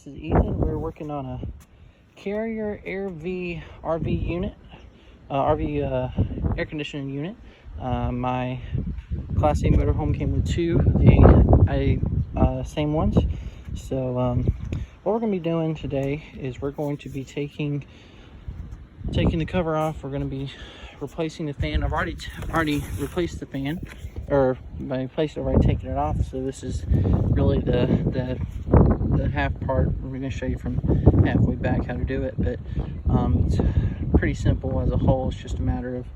This is Ethan. We're working on a Carrier RV unit, RV air conditioning unit. My Class A motorhome came with two same ones. So what we're going to be doing today is we're going to be taking the cover off. We're going to be replacing the fan. I've already replaced the fan, or by replaced, I've already taken it off. So this is really the half part. We're going to show you from halfway back how to do it, but it's pretty simple as a whole. It's just a matter of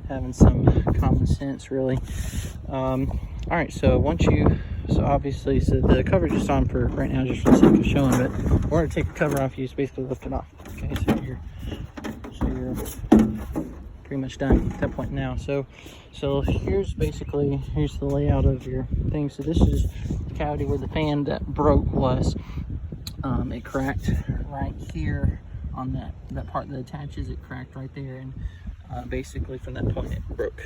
having some common sense, really. All right, so obviously the cover's just on for right now, just for the sake of showing, but we're going to take the cover off. You just basically lift it off. Okay, so you're pretty much done at that point now. So here's the layout of your thing. So this is the cavity where the fan that broke was. It cracked right here on that part that attaches. It cracked right there, and basically from that point it broke.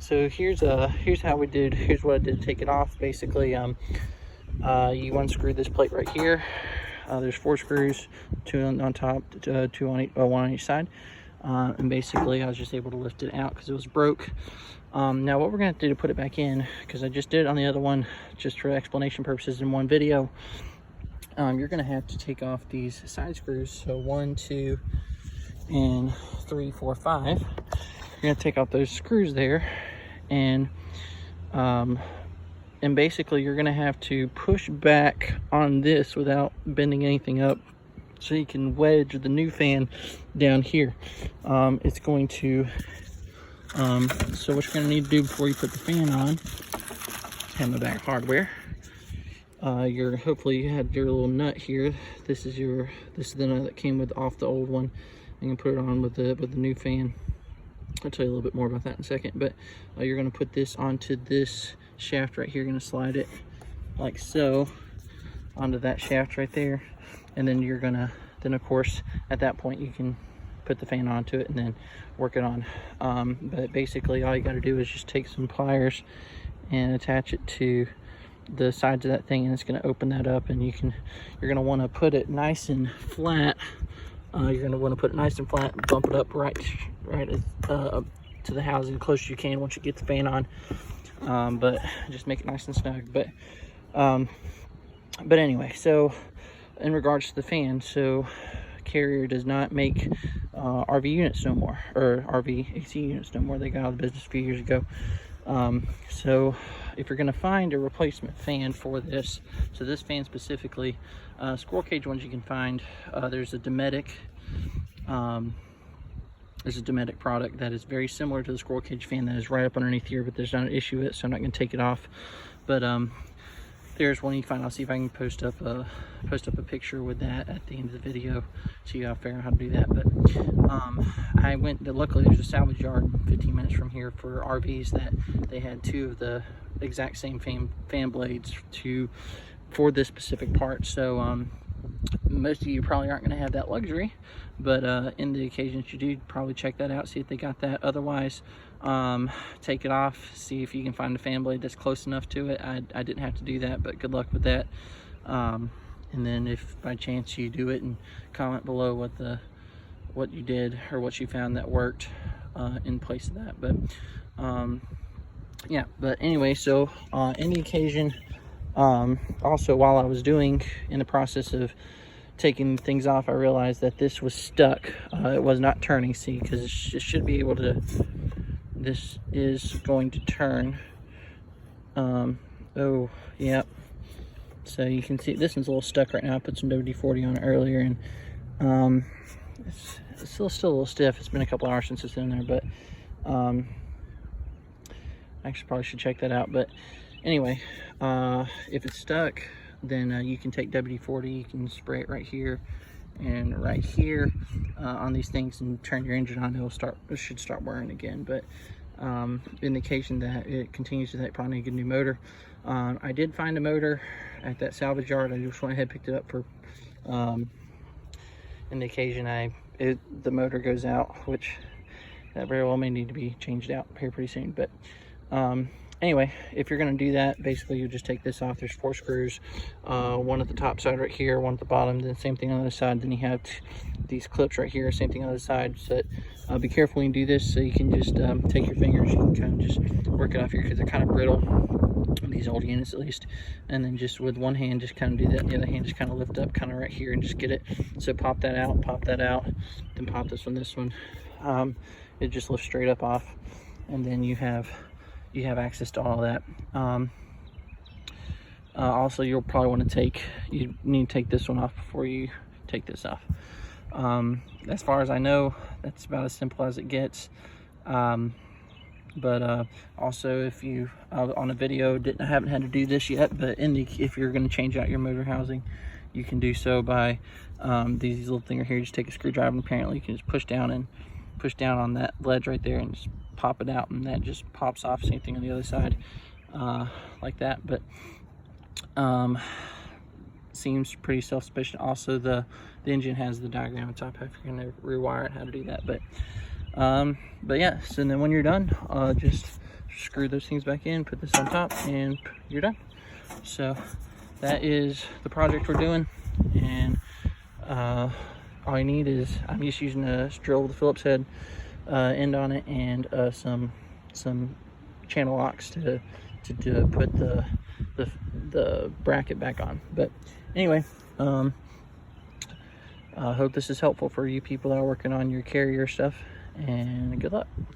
So here's what I did to take it off. Basically, you unscrew this plate right here. There's 4 screws, 2 on top, 2 on each, 1 on each side. And basically I was just able to lift it out because it was broke. Now what we're gonna have to do to put it back in, because I just did it on the other one just for explanation purposes in one video, you're gonna have to take off these side screws. So 1, 2, and 3, 4, 5. You're gonna take off those screws there, and basically you're gonna have to push back on this without bending anything up, so you can wedge the new fan down here. It's going to so what you're going to need to do before you put the fan on, hammer back hardware. Hopefully you had your little nut here. This is the nut that came off the old one. You can put it on with the new fan. I'll tell you a little bit more about that in a second, but you're going to put this onto this shaft right here. You're going to slide it like so onto that shaft right there, and then then of course at that point you can put the fan onto it and then work it on. But basically all you got to do is just take some pliers and attach it to the sides of that thing, and it's going to open that up, and you're going to want to put it nice and flat. You're going to want to put it nice and flat and bump it up right up to the housing as close as you can once you get the fan on. But just make it nice and snug. But anyway, so in regards to the fan, so Carrier does not make RV units no more, or RV AC units no more. They got out of business a few years ago. So if you're going to find a replacement fan for this, so this fan specifically, squirrel cage ones you can find, there's a Dometic product that is very similar to the squirrel cage fan that is right up underneath here, but there's not an issue with it, so I'm not going to take it off. But there's one you can find. I'll see if I can post up a picture with that at the end of the video, so you gotta figure out how to do that. But luckily there's a salvage yard 15 minutes from here for RVs that they had 2 of the exact same fan blades for this specific part. So most of you probably aren't going to have that luxury, but in the occasions you do, probably check that out, see if they got that. Otherwise, take it off, see if you can find a fan blade that's close enough to it. I didn't have to do that, but good luck with that. And then if by chance you do it, and comment below what you did or what you found that worked in place of that. But yeah, but anyway, so in the occasion, also while I was in the process of taking things off, I realized that this was stuck. It was not turning, see, because it should be able to, this is going to turn. Oh, yep. So you can see this one's a little stuck right now. I put some WD-40 on it earlier, and it's still a little stiff. It's been a couple hours since it's in there, but actually probably should check that out. But anyway, if it's stuck, then you can take WD-40, you can spray it right here and right here on these things, and turn your engine on. It should start whirring again. But in the occasion that it continues to that, probably need a new motor. I did find a motor at that salvage yard. I just went ahead and picked it up for in the occasion the motor goes out, which that very well may need to be changed out here pretty soon. But anyway, if you're going to do that, basically you just take this off. There's 4 screws, one at the top side right here, one at the bottom, then same thing on the other side. Then you have these clips right here, same thing on the other side. So be careful when you do this, so you can just take your fingers, you can kind of just work it off here, because they're kind of brittle, these old units at least. And then just with one hand, just kind of do that, and the other hand just kind of lift up kind of right here and just get it. So pop that out, then pop this one. It just lifts straight up off, and then you have access to all that. Also, you'll probably want to you need to take this one off before you take this off. As far as I know, that's about as simple as it gets. But also, if you on a video haven't had to do this yet, but if you're going to change out your motor housing, you can do so by these little thing right here. Just take a screwdriver, and apparently you can just push down on that ledge right there and just pop it out, and that just pops off. Same thing on the other side, like that. But seems pretty self-sufficient. Also, the engine has the diagram on top if you're going to rewire it, how to do that. But yeah, so then when you're done, just screw those things back in, put this on top, and you're done. So that is the project we're doing. And all you need is, I'm just using a drill with a Phillips head end on it, and some channel locks to put the bracket back on. But anyway, I hope this is helpful for you people that are working on your carrier stuff, and good luck.